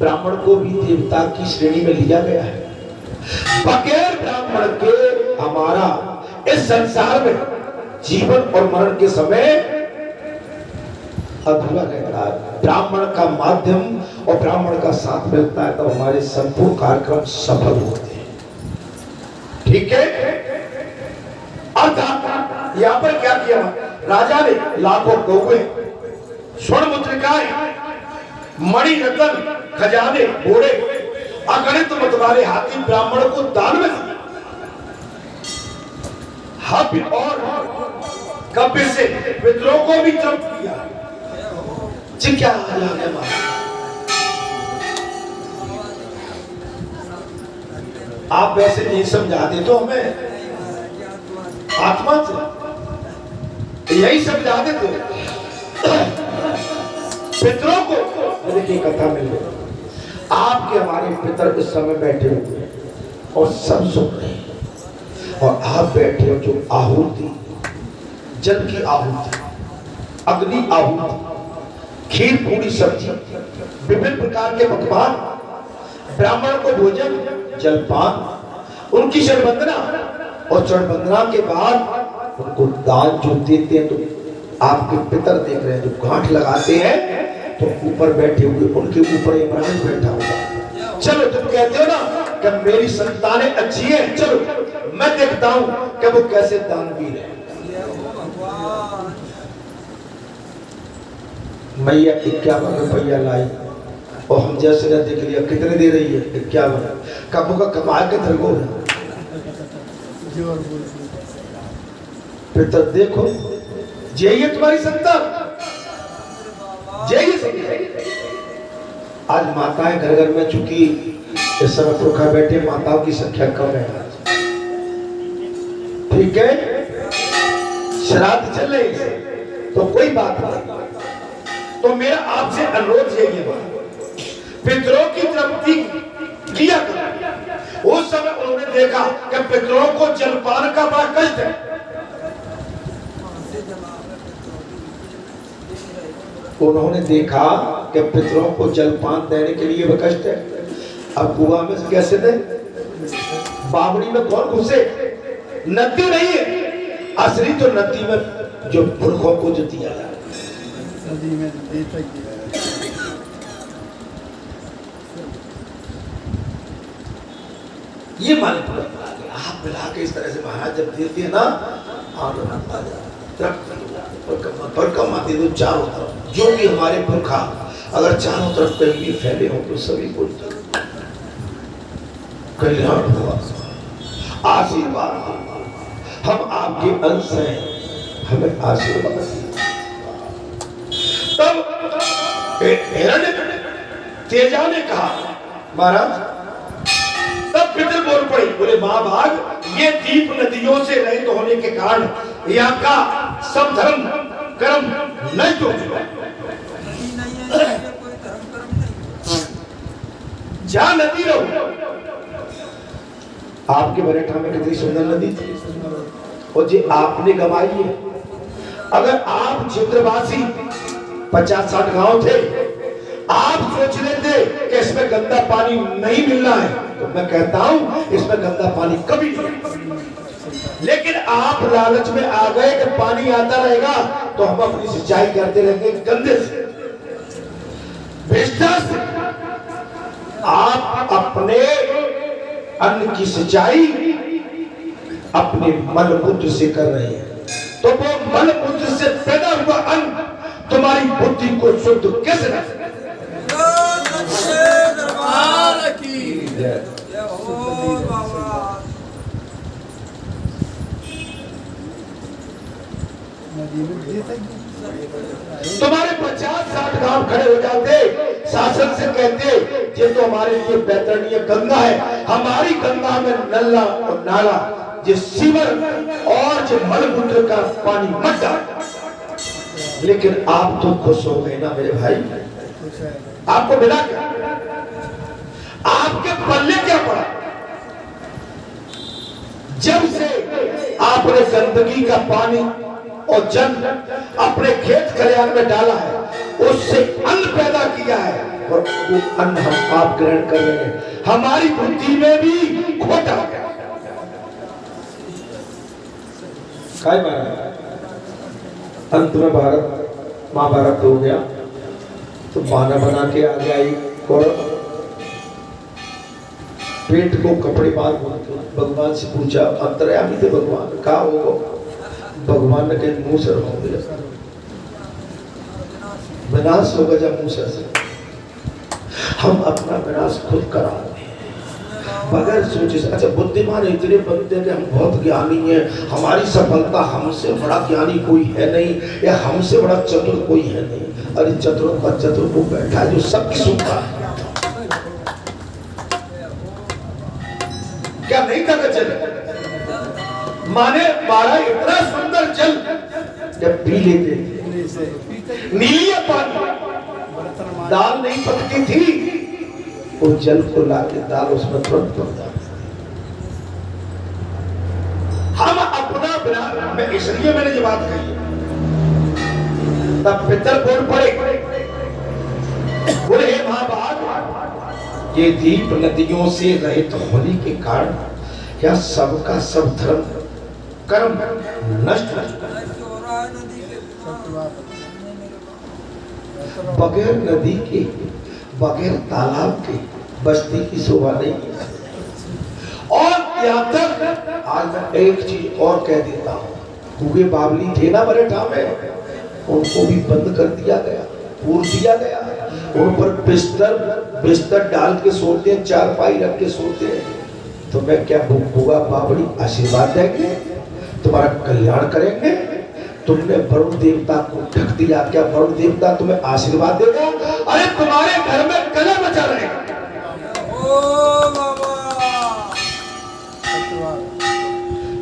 ब्राह्मण को भी देवता की श्रेणी में लिया गया है। बगैर ब्राह्मण के हमारा इस संसार में जीवन और मरण के समय अधूरा रहता है। ब्राह्मण का माध्यम और ब्राह्मण का साथ मिलता है तो हमारे संपूर्ण कार्यक्रम सफल होते हैं। ठीक है। अर्थात यहाँ पर क्या किया, राजा ने लाखों गौएं, स्वर्ण मुद्रिकाएं, मणि रत्न, खजाने, घोड़े, अगणित मतवाले हाथी ब्राह्मण को दान में दिए। हव्य और कब्य से पितरों को भी तृप्त किया। जी क्या हाल है आप वैसे नहीं समझाते तो हमें आत्मा से यही समझा देते। पितरों को देखिए कथा मिल गई, आपके हमारे पितर इस समय बैठे हुए और सब सुन रहे हैं और आप बैठे हो जो आहुति, जल की आहुति, अग्नि आहुति, खीर पूरी सब्जी, विभिन्न प्रकार के पकवान, ब्राह्मण को भोजन, जलपान, उनकी षड्वंदना और षड्वंदना के बाद उनको दान जो देते हैं तो आपके पितर देख रहे हैं, जो गांठ लगाते हैं तो ऊपर बैठे हुए उनके ऊपर यमराज बैठा हुआ। चलो तुम कहते हो ना कि मेरी संतानें अच्छी हैं, चलो मैं देखता हूं कि वो कैसे दानवीर है। मैया 51 रुपया लाई और हम जैसे ने देख लिया कितने दे रही है 51, कबू का कमा के धरगो फिर तब देखो यही तुम्हारी संतान, आज माताएं घर घर में, चूंकि इस समय पुरखा बैठे, माताओं की संख्या कम है आज। ठीक है, श्राद्ध चल रहे तो कोई बात नहीं। तो मेरा आपसे अनुरोध यही है, पितरों की तृप्ति किया करो। उस समय उन्होंने देखा कि पितरों को जलपान का बड़ा कष्ट है। उन्होंने देखा कि पितरों को जलपान देने के लिए कष्ट है। अब कुआं में कैसे दे, बावड़ी में कौन घुसे, नदी नहीं है असली, तो नदी में जो पुरखों को जो दिया जाए, नदी में देता किया। ये मान आप मिला के इस तरह से महाराज जब देते हैं ना, बरकम आती तो चारों तरफ, जो भी हमारे पुरखा अगर चारों तरफ कहीं भी फैले हो तो सभी को कल्याण हुआ, आशीर्वाद। हम आपके अंश हैं, हमें आशीर्वाद। तब हिरण्य तेजा ने कहा महाराज, तब पितर बोल पड़ी, बोले महाभाग, ये दीप नदियों से रहित होने के कारण यहाँ का सब धर्म कर्म नहीं तो जहाँ नदी रहो। आपके बरेठा में कितनी सुंदर नदी थी और जी आपने गंवाई है। अगर आप क्षेत्रवासी 50-60 गांव थे, आप सोच लेते कि इसमें गंदा पानी नहीं मिलना है, तो मैं कहता हूं इसमें गंदा पानी कभी नहीं। लेकिन आप लालच में आ गए कि पानी आता रहेगा तो हम अपनी सिंचाई करते रहेंगे गंदे से, भ्रष्टा से। आप अपने अन्न की सिंचाई अपने मलमूत्र से कर रहे हैं, तो वो मलमूत्र से पैदा हुआ अन्न तुम्हारी बुद्धि को शुद्ध कैसे रखे? तुम्हारे 50-60 गांव खड़े हो जाते, शासन से कहते ये तो हमारे लिए बैतरणी गंगा है, हमारी गंगा में नल्ला और नाला जो सीवर और जो मलमूत्र का पानी मत डाल। लेकिन आप तो खुश हो गए ना मेरे भाई, आपको मिला क्या? आपके पल्ले क्या पड़ा? जब से आपने गंदगी का पानी और जल अपने खेत खलिहान में डाला है, उससे अन्न पैदा किया है, और वो अन्न हम आप ग्रहण कर रहे हैं, हमारी बुद्धि में भी खोटा है। अंत में भारत महाभारत हो गया तो बहाना बना के आ गया एक कौरव, पेट को कपड़े बांध भगवान से पूछा, अंतर्यामी थे भगवान, कहा हो? भगवान ने कहा मुंह से रहोगे, विनाश होगा जब मुंह से। हम अपना विनाश खुद कराओगे बगैर सोचे। अच्छा, बुद्धिमान इतने बनते हैं कि हम बहुत ज्ञानी हैं, हमारी सफलता हमसे बड़ा ज्ञानी कोई है नहीं, या हमसे बड़ा चतुर कोई है नहीं। अरे चतुर का चतुर को बैठा है जो सबकी सुनता है, क्या नहीं था चल माने मारा इतना सुंदर जल जब पी लेते नीली पानी, दाल नहीं पकती थी, उस जल को लाके दाल उसमें तुरंत पक जाती। हम अपना बिना, मैं इसलिए मैंने ये बात कही, तब पितर बोल पड़े, बोले हे महाभाग, ये दीप नदियों से रहित होने के कारण क्या सबका सब धर्म कर्म नष्ट हो चुका है। बगैर नदी के, बगैर तालाब के बस्ती की शोभा नहीं। और यहाँ तक आज मैं एक चीज और कह देता हूँ, कुएं बावली थे ना मरेठा में, उनको भी बंद कर दिया गया, पूर दिया गया। उन पर बिस्तर डाल के सोते हैं, चारपाई रख के सोते हैं। तो मैं क्या बुआ बावली आशीर्वाद देंगे, तुम्हारा कल्याण करेंगे? तुमने वरुण देवता को ढक दिया, क्या वरुण देवता तुम्हें आशीर्वाद देगा? अरे तुम्हारे घर में कलह मचा रहेगा।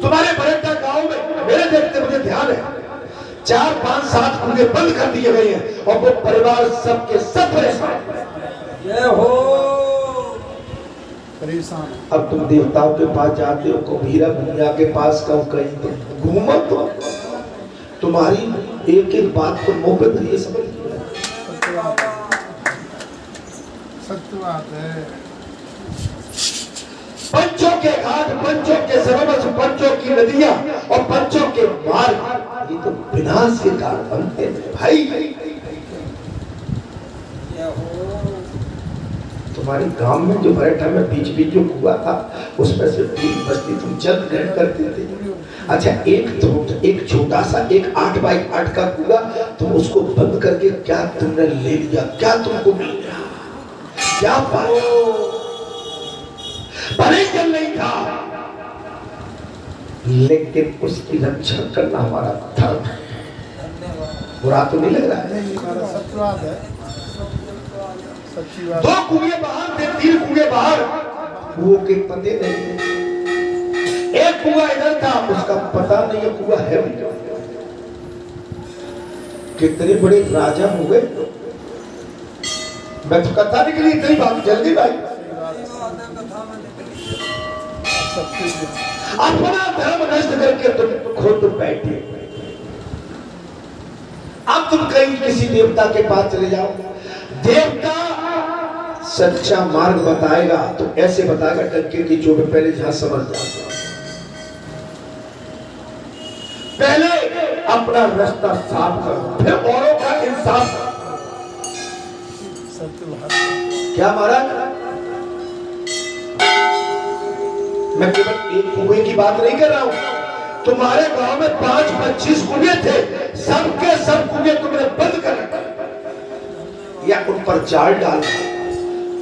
तुम्हारे बरेटा गांव में मेरे देखते मुझे ध्यान है 4, 5, 7 कुएं बंद कर दिए गए हैं, और वो परिवार सबके सब परेशान। अब तुम देवताओं के पास जाते हो, कबीरा भैया के पास कहो, कहीं तो घूमो, तो तुम्हारी एक एक बात को मुंह पे धरिए, समझ सत्य बात है। पंचों के घाट, पंचों के सरोवर, पंचों की नदियां और पंचों के मार्ग, ये तो विनाश के कारण बनते हैं भाई। तुम्हारे गांव में जो भरेठा में बीच बीच जो कुआ था, उसमें से पूरी बस्ती तुम जल ग्रहण करते थे। अच्छा, एक छोटा सा एक 8 बाई 8 का कुआ, तुम उसको बंद करके क्या तुमने ले लिया? क्या तुमको मिल गया? क्या पाया? भले जल नहीं था, लेकिन उसकी रक्षा करना हमारा धर्म है। बुरा तो नहीं लग रहा है? 2 कुएं बाहर थे, 3 कुएं बाहर, कुओं के पते नहीं। एक कुआं इधर था, उसका पता नहीं है कुआं है भी। कितने बड़े राजा हो गए। मैं तो कथा निकली, इतनी बात जल्दी भाई। अपना धर्म नष्ट करके तुम खुद बैठे। अब तुम कहीं किसी देवता के पास चले जाओ, देवता सच्चा मार्ग बताएगा तो ऐसे बताएगा टक्के की चोट, पहले जहां समझ जाओ, पहले अपना रास्ता साफ करो, फिर औरों का इंसाफ करो। क्या महाराज, मैं केवल एक कुएं की बात नहीं कर रहा हूं। तुम्हारे गांव में 5-25 कुएं थे, सबके सब कुएं तुमने बंद कर रखा, या उन पर जाल डाल,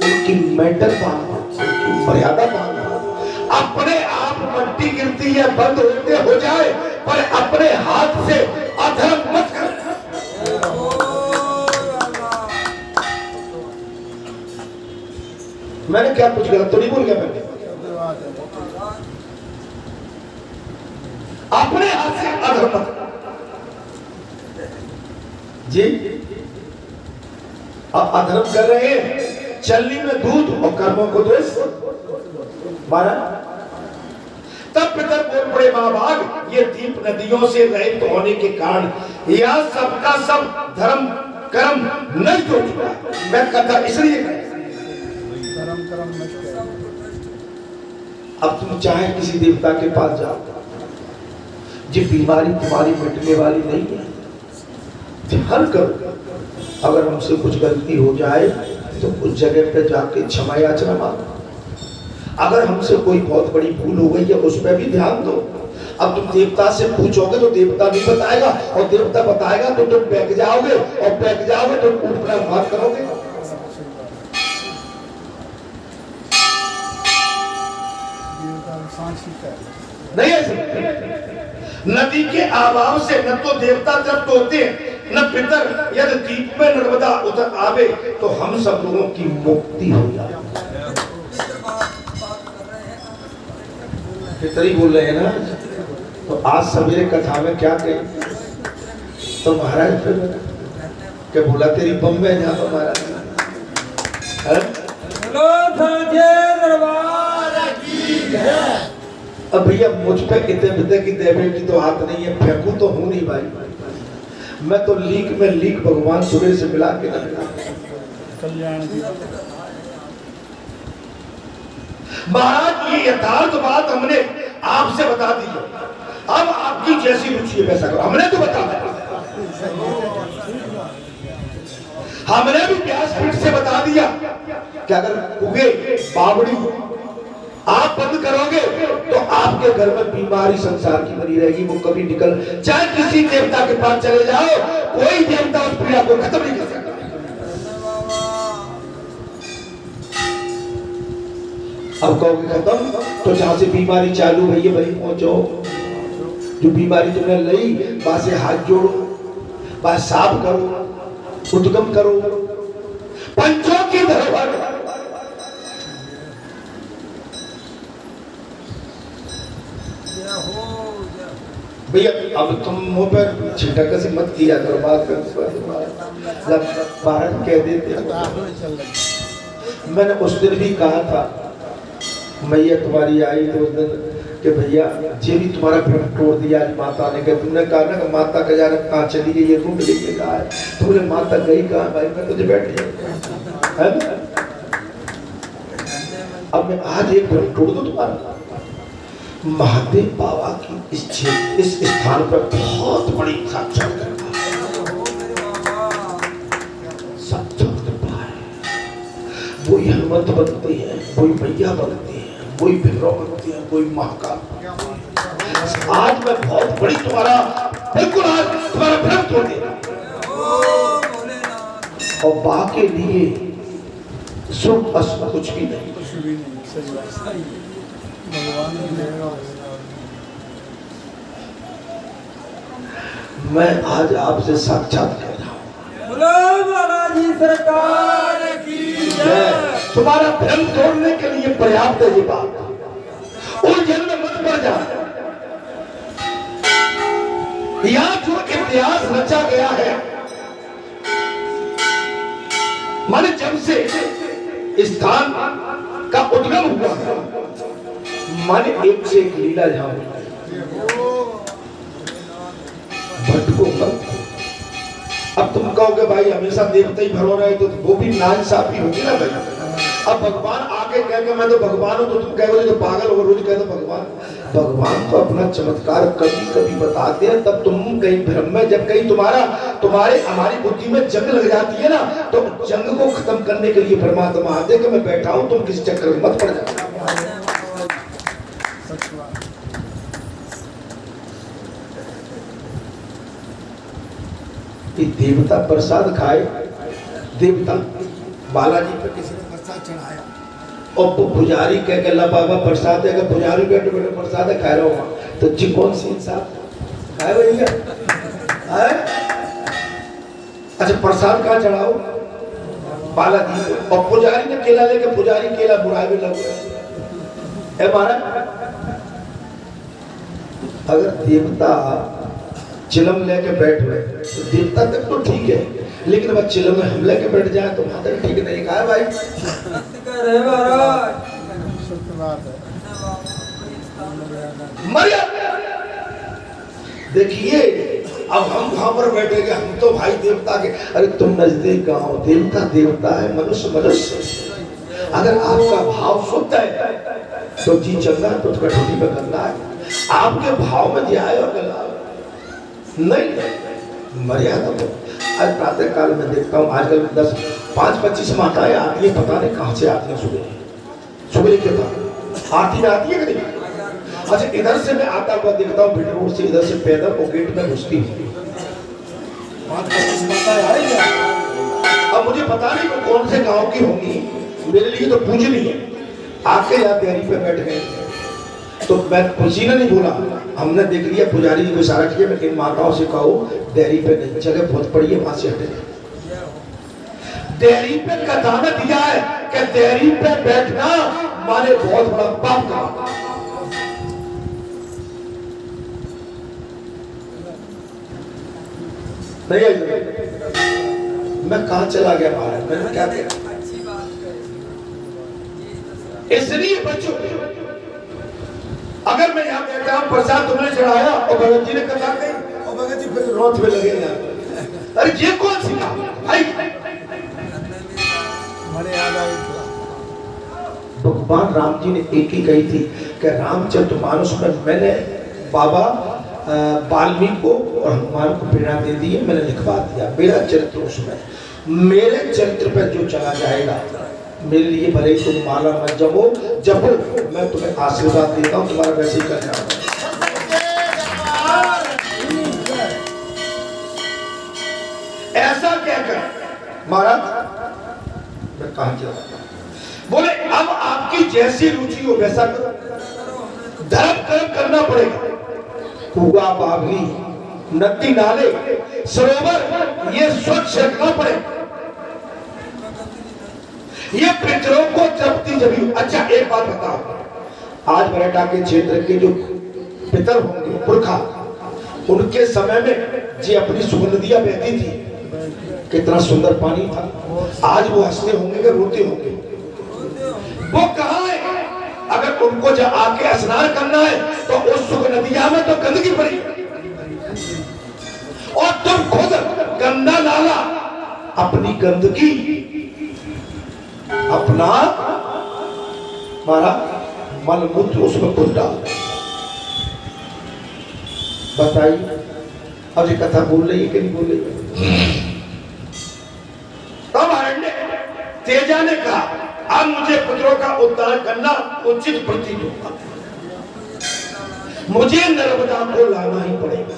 उनकी मेंटल बांधना, उनकी मर्यादा बांधना। अपने आप मट्टी गिरती है, बंद होते हो जाए, पर अपने हाथ से अधर्म मत कर। मैंने क्या कुछ गलत तो नहीं बोल गया? मैंने अपने हाथ से अधर्म मत जी। अब अधर्म कर रहे हैं, चलनी में दूध और कर्मों को दोष मारा। तब पितर बोल पड़े, महाभाग, ये दीप नदियों से रहित होने के कारण यह सबका सब धर्म कर्म नष्ट हो चुका। मैं कथा इसलिए अब तुम चाहे किसी देवता के पास जाओ, ये बीमारी तुम्हारी मिटने वाली नहीं है। ध्यान करो, अगर हमसे कुछ गलती हो जाए तो उस जगह पे जाके क्षमा याचना मांगो। अगर हमसे कोई बहुत बड़ी भूल हो गई है उस पर भी ध्यान दो। अब तुम देवता से पूछोगे तो देवता नहीं बताएगा, और देवता बताएगा तो तुम बैठ जाओगे, और बैठ जाओगे तो उठना बात करोगे। नहीं ऐसे नदी के अभाव से न तो देवता तृप्त होते न पितर। यदि दीप में नर्मदा उतर आवे तो हम सब लोगों की मुक्ति हो जाए। पितरी बोल रहे हैं ना, तो आज सवेरे कथा में क्या कहे तो महाराज फिर क्या बोला, तेरी बम में जा महाराज। अब भैया मुझ पे कितने विद्या की देवे की तो हाथ नहीं है, फेंकू तो हूं नहीं भाई। मैं तो लीक में लीक भगवान सूर्य से मिला के कल्याण। महाराज ये यथार्थ बात हमने आपसे बता दी है, अब आपकी जैसी रुचि है वैसा करो। हमने तो बता दिया, हमने भी व्यासपीठ से बता दिया कि अगर उगे बावड़ी आप बंद करोगे तो आपके घर में बीमारी संसार की बनी रहेगी, वो कभी निकल। चाहे किसी देवता के पास चले जाओ, कोई देवता उस पीड़ा को खत्म नहीं कर सकता। अब कहोगे खत्म, तो जहां से बीमारी चालू हुई है वहीं पहुंचो। जो बीमारी तुमने ली वहां से हाथ जोड़ो, वहां साफ करो, उद्गम करो। पंचों की धरोहर भैया, अब तुम मुंह पर छिटक से मत किया करो बात जब भारत कह देते। मैंने उस दिन भी कहा था, मैया तुम्हारी आई तो उस दिन कि भैया ये भी तुम्हारा भ्रम तोड़ दिया आज माता ने। तुमने कहा ना कि माता का जाने कहाँ चली गई, ये रूप लेके कहा है। तुमने माता गई कहा भाई, मैं तुझे बैठ गया। अब मैं आज एक भ्रम तोड़ दूं तुम्हारा। महादेव बाबा की इस स्थान पर बहुत बड़ी साक्षात कृपा है। वही हनुमंत बनती है, वही मैया बनती है, वही भैरव बनती है, वही महाकाल। आज मैं बहुत बड़ी तुम्हारा बिल्कुल आज तुम्हारा भ्रम तोड़ दिया, और बा के लिए सुख असुख कुछ भी नहीं। मैं आज आपसे साक्षात कह रहा हूँ, सरकार की तुम्हारा भ्रम तोड़ने के लिए पर्याप्त है ये बात। उलझन में मत पड़ जा। यहाँ जो इतिहास रचा गया है, माने जब से स्थान का उद्गम हुआ, माने एक से एक लीला जहां भटको मत। अब तुम कहोगे भाई हमेशा देवता ही भरो रहे, तो वो भी नाइंसाफी होगी ना भाई। अब भगवान आके कहेंगे मैं तो भगवान हूं, तो तुम कहोगे तो पागल हो, रोज कहते भगवान। भगवान तो अपना चमत्कार कभी कभी बताते हैं, तब तुम कहीं भ्रम में, जब कहीं तुम्हारे हमारी बुद्धि में जंग लग जाती है ना, तो जंग को खत्म करने के लिए परमात्मा आते कि मैं बैठा हूं, तुम किसी चक्कर में मत पड़ जाओ। देवता प्रसाद खाए, देवता बालाजी पर किसी ने प्रसाद चढ़ाया, और पुजारी कह के ला बाबा प्रसाद है, पुजारी बैठे बैठे प्रसाद खा रहा हूँ, तो जी कौन सी इंसाफ खाए भैया? अच्छा प्रसाद कहाँ चढ़ाओ? बालाजी को, और पुजारी ने केला लेके, पुजारी केला बुराई में लग है महाराज। अगर देवता चिलम लेके बैठ गए तो देवता तक तो ठीक है, लेकिन वह चिलम में हम लेके बैठ जाए तो वहां तक ठीक नहीं। कहा भाई देखिए अब हम वहां पर बैठेंगे, हम तो भाई देवता के। अरे तुम नजदीक गांव, देवता देवता है, मनुष्य मनुष्य। अगर आपका भाव शुद्ध है तो जी चलना है, तो कटौती में करना है। आपके भाव में दिया है और गला नहीं मर्यादा। तो आज प्रातः काल में देखता हूँ आजकल 10-5-25 माताएं आती है, पता नहीं कहाँ से आती है। सुबह के बाद आरती में आती है कि नहीं? अच्छा, इधर से मैं आता हुआ देखता हूँ, बिल्डिंग रोड से इधर से पैदल वो गेट में घुसती है। अब मुझे पता नहीं वो कौन से गांव की होंगी, मेरे लिए तो पूजनी है। आके यहाँ डेयरी पे बैठ गए तो मैं खुशी ने नहीं बोला, हमने देख लिया पुजारी जी को इशारा किया, मैं इन माताओं से कहो डेयरी पे नहीं, जगह बहुत पड़ी है, वहां से हटे। डेयरी पे कथा में दिया है कि डेयरी पे बैठना माने बहुत बड़ा पाप का। नहीं, मैं कहा चला गया बाहर, मैंने क्या किया? इसलिए बच्चों, अगर मैं यहाँ बैठा हूँ, प्रसाद तुमने चढ़ाया और भगत जी ने कथा कही और भगत जी फिर रोथ में लगे यहाँ। अरे ये कौन सी भाई? भगवान राम जी ने एक ही कही थी कि रामचरितमानस में मैंने बाबा वाल्मीकि को और हनुमान को प्रेरणा दे दी है, मैंने लिखवा दिया मेरा चरित्र उसमें। मेरे चरित्र पर जो चला जाएगा, मेरे लिए भले ही तुम माला मत जपो, मैं तुम्हें आशीर्वाद देता हूँ, तुम्हारा वैसे ही कर जाऊंगा। ऐसा कहकर महाराज मैं कहा चला, बोले अब आपकी जैसी रुचि हो वैसा करो, धर्म कर्म करना पड़ेगा। कुआ बावली, नदी नाले, सरोवर ये स्वच्छ रखना पड़ेगा। ये पितरों को जपती जभी। अच्छा एक बात बताओ, आज मराठा के क्षेत्र के जो पितर होंगे, पुरखा, उनके समय में जी अपनी सुगंधियां बहती थी, कितना सुंदर पानी था। आज वो हंसते होंगे कि रोते होंगे? वो कहाँ है? अगर उनको जब आके स्नान करना है तो उस सुगंधिया में तो गंदगी पड़ी, और तुम खुद गंदा नाला, अपनी गंदगी, अपना हमारा मलमूत्र उसमें खुद डाल। बताइए अब ये कथा बोल रही है कि नहीं बोल रही है? तब हरण्य तेजा ने कहा अब मुझे पुत्रों का उद्धार करना उचित प्रतीत होगा, मुझे नर्मदा को लाना ही पड़ेगा।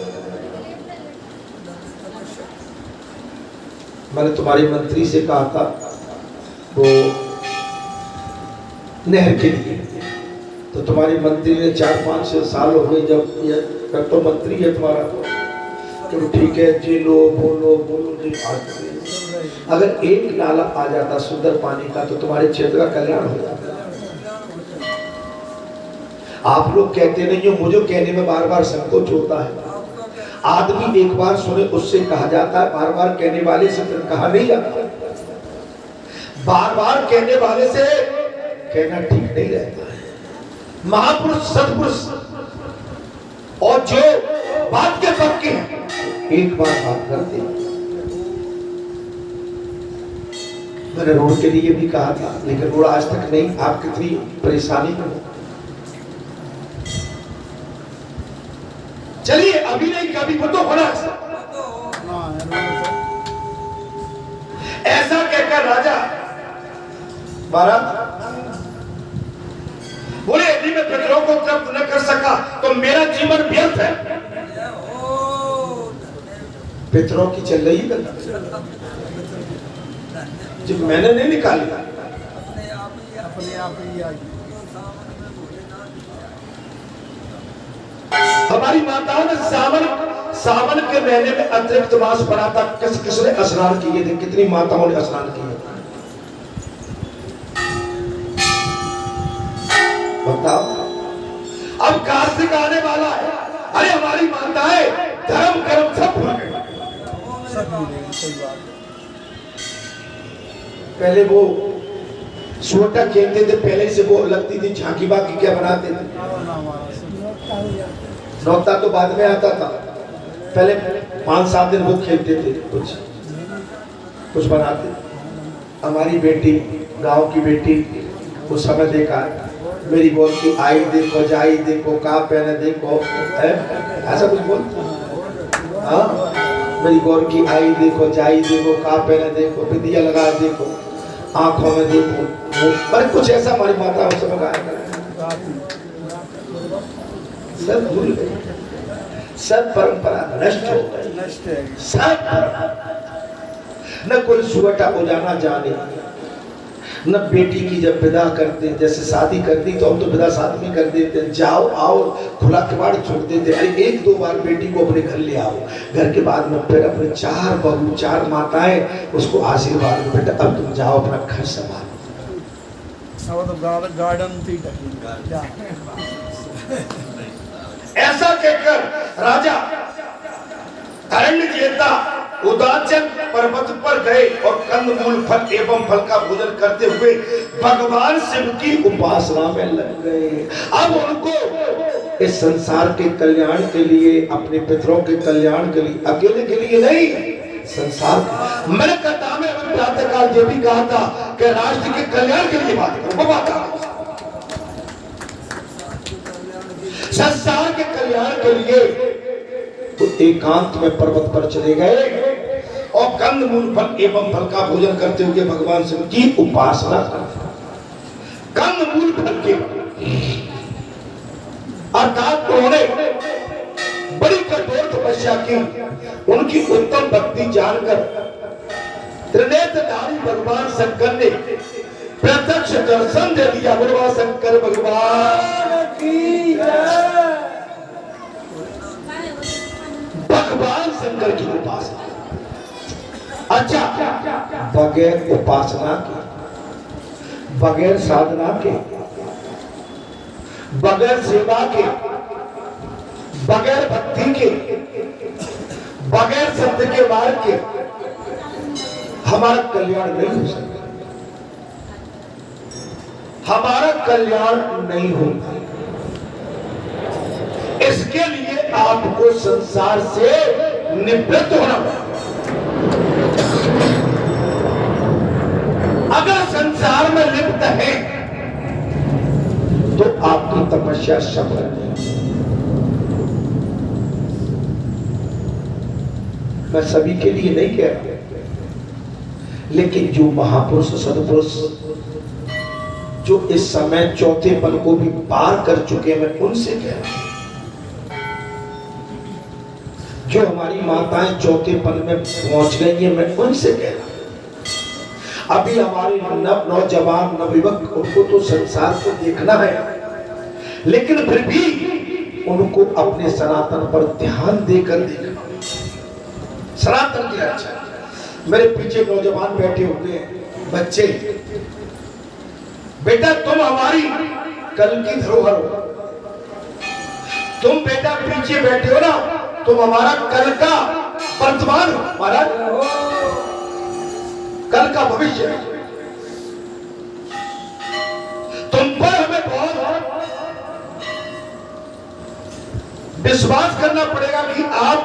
मैंने तुम्हारे मंत्री से कहा था वो नहर के लिए, तो तुम्हारे मंत्री ने 4-5 साल हो गए जब ये तो मंत्री है तुम्हारा, तो ठीक है जी लो बोलो जी। अगर एक नाला आ जाता सुंदर पानी का तो तुम्हारे क्षेत्र का कल्याण हो जाता। आप लोग कहते नहीं हो, मुझे कहने में बार बार संकोच होता है। आदमी एक बार सुने उससे कहा जाता है, बार बार कहने वाले से फिर कहा नहीं जाता। बार बार कहने वाले से कहना ठीक नहीं रहता है। महापुरुष सत्पुरुष और जो बात के पक्के हैं एक बार बात करते हैं। मैंने रोड के लिए भी कहा था, लेकिन रोड आज तक नहीं। आप कितनी परेशानी में हो। चलिए अभी नहीं कभी वो तो होना। ऐसा कहकर राजा महाराज बोले यदि मैं पितरों को तृप्त न कर सका तो मेरा जीवन व्यर्थ है। पितरों की चल रही गंगा जब मैंने नहीं निकाली, अपने आप ही आई। हमारी माताओं ने सावन के महीने में अतिरिक्त मास पड़ा था। किसने स्नान किए थे? कितनी माताओं ने स्नान किए? बताओ। अब कार्तिक आने वाला है। अरे हमारी माताएं धर्म कर्म सब भूल गए। पहले वो सोटा खेलते थे, पहले से वो लगती थी झांकी बाकी क्या बनाते थे। नौता तो बाद में आता था। पहले 5-7 दिन वो खेलते थे, कुछ बनाते। हमारी बेटी, गांव की बेटी, उस समय देखा मेरी गोर की आई देखो, जाई देखो, का पहने देखो, है ऐसा कुछ बोल। हाँ, मेरी गोर की आई देखो, जाई देखो, का पहने देखो, बिंदिया लगा देखो, आंखों में देखो, पर कुछ ऐसा हमारी माता उस समय गाया। सब भूल गए, सब परंपरा नष्ट हो गई, सब न कोई सुवटा उजाना जाने, न बेटी की जब विदा करते, जैसे शादी करती तो हम तो विदा साथ में कर देते, जाओ आओ खुला किवाड़ छोड़ देते। अरे 1-2 बार बेटी को अपने घर ले आओ, घर के बाद में फिर अपने 4 बहू 4 माताएं उसको आशीर्वाद में, बेटा अब तुम जाओ अपना घर संभालो। ऐसा कहकर राजा अरण्यजेता उदाचन पर्वत पर गए और कंदमूल फल एवं फल का भोजन करते हुए भगवान शिव की उपासना में लग गए। अब उनको इस संसार के कल्याण के लिए, अपने पितरों के कल्याण के लिए, अकेले के लिए नहीं, संसार। मैंने कथा में प्रातःकाल ये भी कहा था कि राष्ट्र के कल्याण के लिए बात करो, वो बात संसार के कल्याण के लिए तो एकांत में पर्वत पर चले गए और कंदमूल फल एवं फल का भोजन करते हुए भगवान शिव की उपासना करते। कंदमूल फल के अर्थात उन्होंने बड़ी कठोर तपस्या की। उनकी उत्तम भक्ति जानकर त्रिनेत्रधारी भगवान शंकर ने प्रत्यक्ष दर्शन दे दिया। भगवान शंकर भगवान की जय। भगवान शंकर की उपासना, अच्छा, बगैर उपासना के, बगैर साधना के, बगैर सेवा के, बगैर भक्ति के, बगैर सत्य के मार्ग के हमारा कल्याण नहीं हो सकता, हमारा कल्याण नहीं होगा। इसके लिए आपको संसार से निवृत्त होना पड़ेगा। अगर संसार में लिप्त है तो आपकी तपस्या सफल नहीं। मैं सभी के लिए नहीं कह रहा, लेकिन जो महापुरुष सदपुरुष जो इस समय चौथे पल को भी पार कर चुके, मैं उनसे कह रहा हूं। जो हमारी माताएं चौथे पल में पहुंच गई है, मैं उनसे कह रहा हूं। अभी हमारे नौजवान नवयुवक, उनको तो संसार को देखना है, लेकिन फिर भी उनको अपने सनातन पर ध्यान देकर देखना, सनातन की रक्षा। मेरे पीछे नौजवान बैठे हुए हैं, बच्चे, बेटा तुम हमारी कल की धरोहर हो। तुम बेटा पीछे बैठे हो ना, तुम हमारा कल का वर्तमान हो, महाराज कल का भविष्य। तुम पर हमें बहुत विश्वास करना पड़ेगा कि आप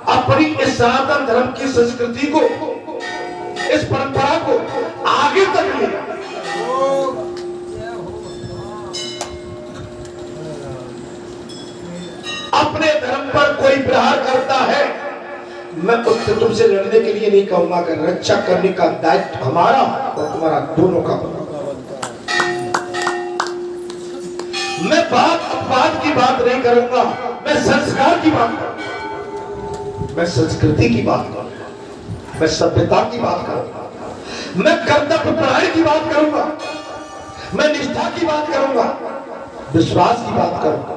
अपनी इस सनातन धर्म की संस्कृति को, इस परंपरा को आगे तक ले जाओ। अपने धर्म पर कोई प्रहार करता है, मैं उससे तुमसे लड़ने के लिए नहीं कहूंगा कि रक्षा करने का दायित्व हमारा और तुम्हारा दोनों का बनता। मैं बात की बात नहीं करूंगा, मैं संस्कार की बात करूंगा, मैं संस्कृति की बात करूंगा, मैं सभ्यता की बात करूंगा, मैं कर्तव्य परायण की बात करूंगा, मैं निष्ठा की बात करूंगा, विश्वास की बात करूंगा।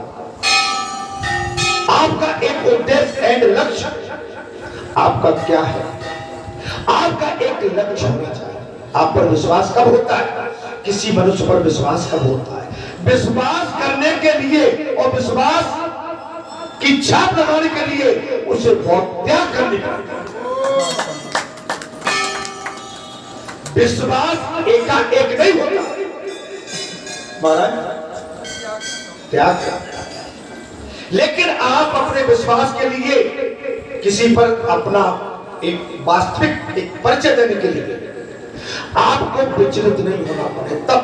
आपका एक उद्देश्य एंड लक्ष्य आपका क्या है? आपका एक लक्ष्य होना चाहिए। आप पर विश्वास कब होता है? किसी मनुष्य पर विश्वास कब होता है? विश्वास करने के लिए और विश्वास की छाप लगाने के लिए उसे बहुत त्याग करने पड़ता है। विश्वास एकाएक नहीं होता महाराज, त्याग करता। लेकिन आप अपने विश्वास के लिए किसी पर अपना एक वास्तविक एक परिचय देने के लिए आपको विचलित नहीं होना पड़े, तब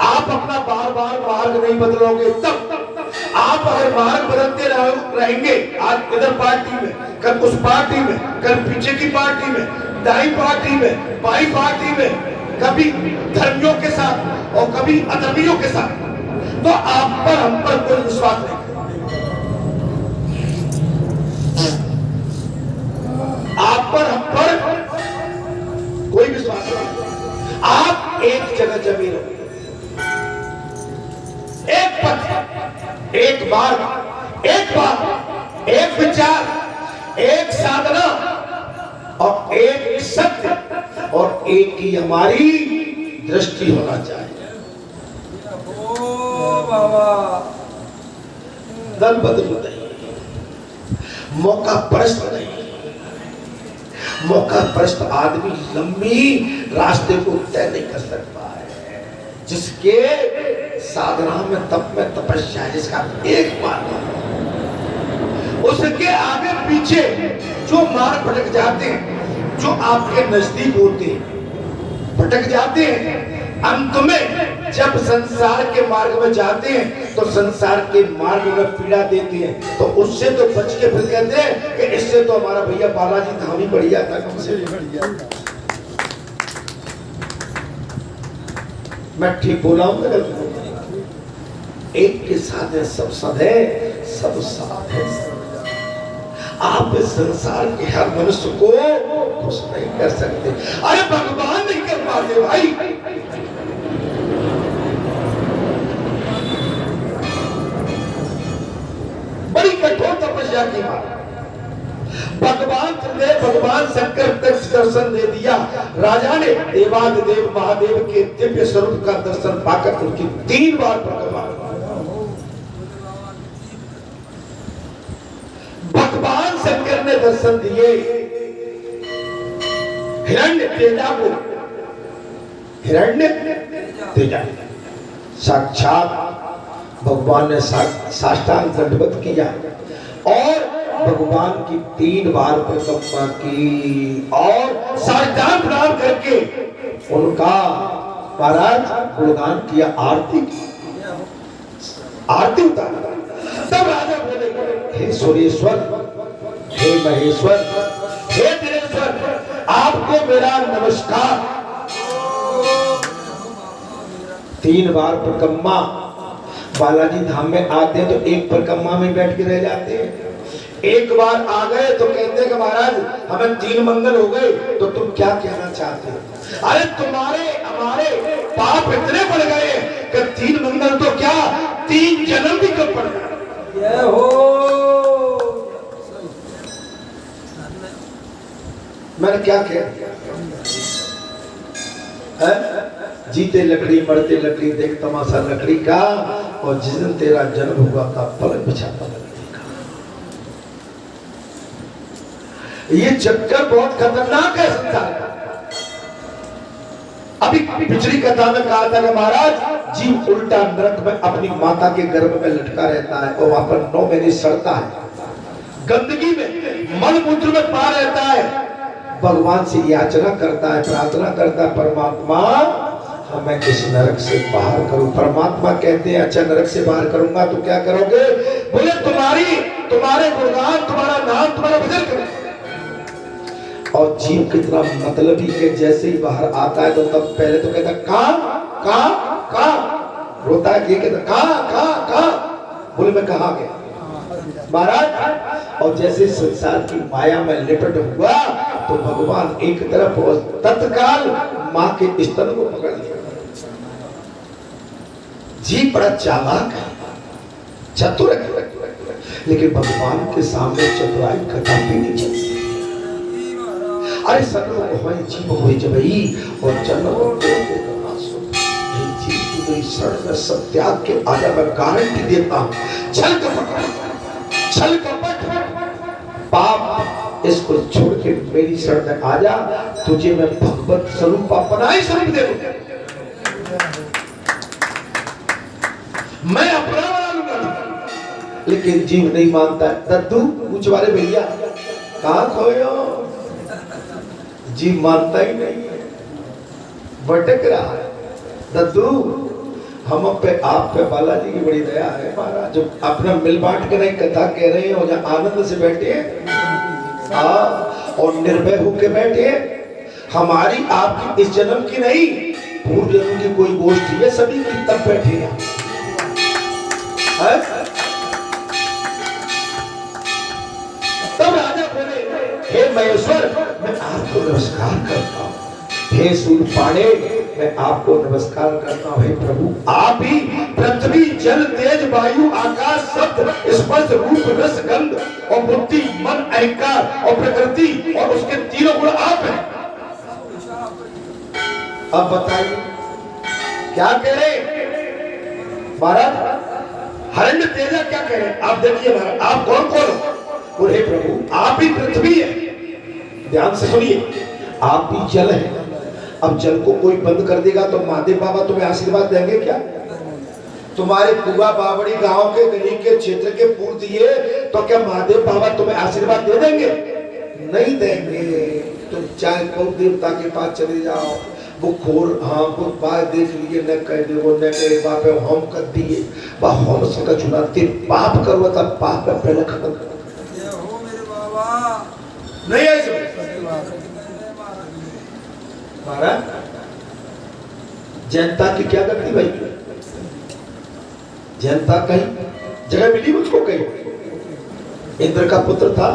आप अपना बार बार मार्ग नहीं बदलोगे, तब आप अगर मार्ग बदलते रहेंगे, आज इधर पार्टी में, कल उस पार्टी में, कल पीछे की पार्टी में, दाई पार्टी में, बाई पार्टी में, कभी धर्मियों के साथ और कभी अधर्मियों के साथ, तो आप पर हम पर कोई विश्वास नहीं, आप पर हम पर कोई विश्वास नहीं। आप एक जगह जमी रहो, एक पथ, एक मार्ग, एक विचार, एक साधना और एक सत्य और एक ही हमारी दृष्टि होना चाहिए। ओ बाबा, दल बदल नहीं, मौका परस्त नहीं, मौका परस्त आदमी लंबी रास्ते को तय नहीं कर सकता है। जिसके साधना में तप में तपस्या है, जिसका एक मार्ग, उसके आगे पीछे जो मार्ग भटक जाते हैं, जो आपके नजदीक होते हैं भटक जाते हैं, अंत में जब संसार के मार्ग में जाते हैं तो संसार के मार्ग में पीड़ा देते हैं, तो उससे तो बच के फिर कहते हैं कि इससे तो हमारा भैया बालाजी धाम ही बढ़िया था, कम से बढ़िया। मैं ठीक बोला हूं? एक के साथ है सब सद है, सब साथ है। आप इस संसार के हर मनुष्य को खुश नहीं कर सकते, अरे भगवान नहीं कर पाते भाई। बड़ी कठोर तपस्या की बात, भगवान शंकर तक दर्शन दे दिया। राजा ने देवादिदेव महादेव के दिव्य स्वरूप का दर्शन पाकर उनकी 3 बार परिक्रमा, भगवान शंकर ने दर्शन दिए हिरण्य तेजा, साक्षात भगवान ने साष्टांग दंडवत किया और भगवान की 3 बार परिक्रमा की और साष्टांग प्रणाम करके उनका महाराज गुणगान किया, आरती उतारा। तब राजा बोले, हे सूर्येश्वर, हे महेश्वर, हे दिनेश्वर, आपको मेरा नमस्कार। 3 बार परिक्रमा, बालाजी धाम में आते हैं तो एक परिक्रमा में बैठ के रह जाते हैं, एक बार आ गए तो कहते हैं कि महाराज हमें 3 मंगल हो गए, तो तुम क्या कहना चाहते हो? अरे तुम्हारे हमारे पाप इतने बढ़ गए कि 3 मंगल तो क्या 3 जन्म भी कम पड़ गए। मैंने क्या किया? जीते लकड़ी मरते लकड़ी, देख तमाशा लकड़ी का, और जिस दिन तेरा जन्म हुआ था पलक बिछाता लकड़ी का। ये चक्कर बहुत खतरनाक है संसार का। अभी पिछली कथा में कहा था कि महाराज जीव उल्टा नरक में अपनी माता के गर्भ में लटका रहता है और वहां पर 9 महीने सड़ता है, गंदगी में मल मूत्र में पड़ा रहता है, भगवान से याचना करता है, प्रार्थना करता है, परमात्मा हमें इस नरक से बाहर करो। परमात्मा कहते हैं अच्छा नरक से बाहर करूंगा तो क्या करोगे? बोले तुम्हारे गुणगान, तुम्हारा नाम, तुम्हारा भजन करो। और जीव कितना मतलबी के जैसे ही बाहर आता है तो तब पहले तो कहता कहाँ रोता है, ये कहता कहाँ बोले मैं कहाँ गया महाराज। और जैसे संसार की माया में लिपट हुआ तो भगवान एक तरफ और तत्काल माँ के स्तन को पकड़ लिया। जीव बड़ा चालाक है, चतुर है, लेकिन भगवान के सामने चतुराई कदापि नहीं चलती। अरे सर्व होय जीव होय जबई और जन्म मेरी शरण में सब त्याग के आजा, मैं गारंटी देता हूं छल कपट पाप इसको छोड़ के मेरी शरण में आ जा, तुझे मैं भगवत स्वरूप अपना ही स्वरूप दे दूंगा, मैं अपना बना लूंगा। लेकिन जीव नहीं मानता है। दद्दू पूछ वाले भैया कहाँ खोयो? जी मानता ही नहीं है, भटक रहा है। दद्दू हम पे आप पे बालाजी की बड़ी दया है महाराज, जो अपना मिल बांट के नहीं कथा कह रहे हैं और जहाँ आनंद से बैठे हैं और निर्भय होके बैठे हैं। हमारी आपकी इस जन्म की नहीं, पूर्व जन्म की कोई गोष्ठी है, सभी की तब बैठे हैं। तब राजा बोले, हे महेश्वर मैं आपको नमस्कार करता हूँ, हे सूर्यपाणे मैं आपको नमस्कार करता हूँ। हे प्रभु आप ही पृथ्वी जल तेज वायु आकाश शब्द स्पर्श रूप रस गंध और बुद्धि मन अहंकार और प्रकृति और उसके तीनों गुण आप हैं। अब बताइए क्या कह रहे महाराज? हरण्य तेजा क्या कह रहे? आप देखिए महाराज, आप कौन कौन हो? बोले हे प्रभु आप ही पृथ्वी है, ध्यान से सुनिए, आप ही जल है। अब जल को कोई बंद कर देगा तो महादेव बाबा तुम्हें आशीर्वाद देंगे क्या? तुम्हारे कुआ बावड़ी गांव के गली के क्षेत्र के पूर्व दिए तो क्या महादेव बाबा तुम्हें आशीर्वाद दे देंगे? नहीं देंगे। तुम चाहे कौ देवता के पास चले जाओ, वो खोर हाँ वो बात देख लिए न कह दे वो न कहे बाप हम कर दिए बा हम से का चुनाते पाप करो तब पाप में पहले खत्म कर नहीं है महाराज। जनता की क्या गलती भाई? जनता कहीं जगह मिली मुझको, कहीं इंद्र का पुत्र था,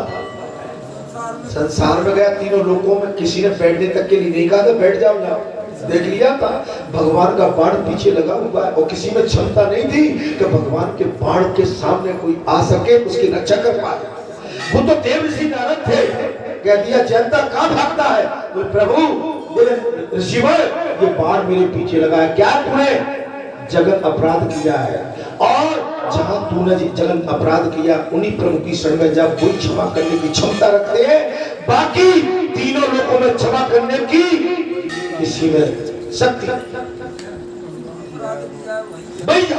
संसार में गया, तीनों लोकों में किसी ने बैठने तक के लिए नहीं कहा था बैठ जाओ ना, देख लिया था भगवान का बाण पीछे लगा हुआ है और किसी में क्षमता नहीं थी कि भगवान के बाण के सामने कोई आ सके उसकी रक्षा कर पाए। वो तो देव ऋषि नारद थे, कह दिया जनता कहाँ भागता है? तो प्रभु ऋषिवर ये बाण मेरे पीछे लगा है, क्या तूने जगत अपराध किया है और जहां तूने जगत अपराध किया उन्हीं प्रभु की शरण में जा, कोई क्षमा करने की क्षमता रखते हैं, बाकी तीनों लोगों में क्षमा करने की किसी में शक्ति। भैया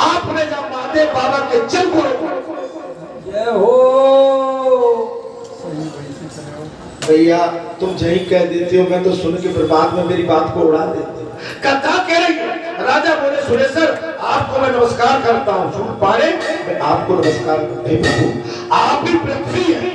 आपने जब महादेव बाबा के चल को जय हो भैया, तुम यही कह देते हो, मैं तो सुन के बर्बाद में मेरी बात को उड़ा देते हो। कथा कह रही है, राजा बोले सुरेश्वर आपको मैं नमस्कार करता हूँ, सूर्यपाणे मैं आपको नमस्कार करता हूँ। प्रभु आप ही पृथ्वी है,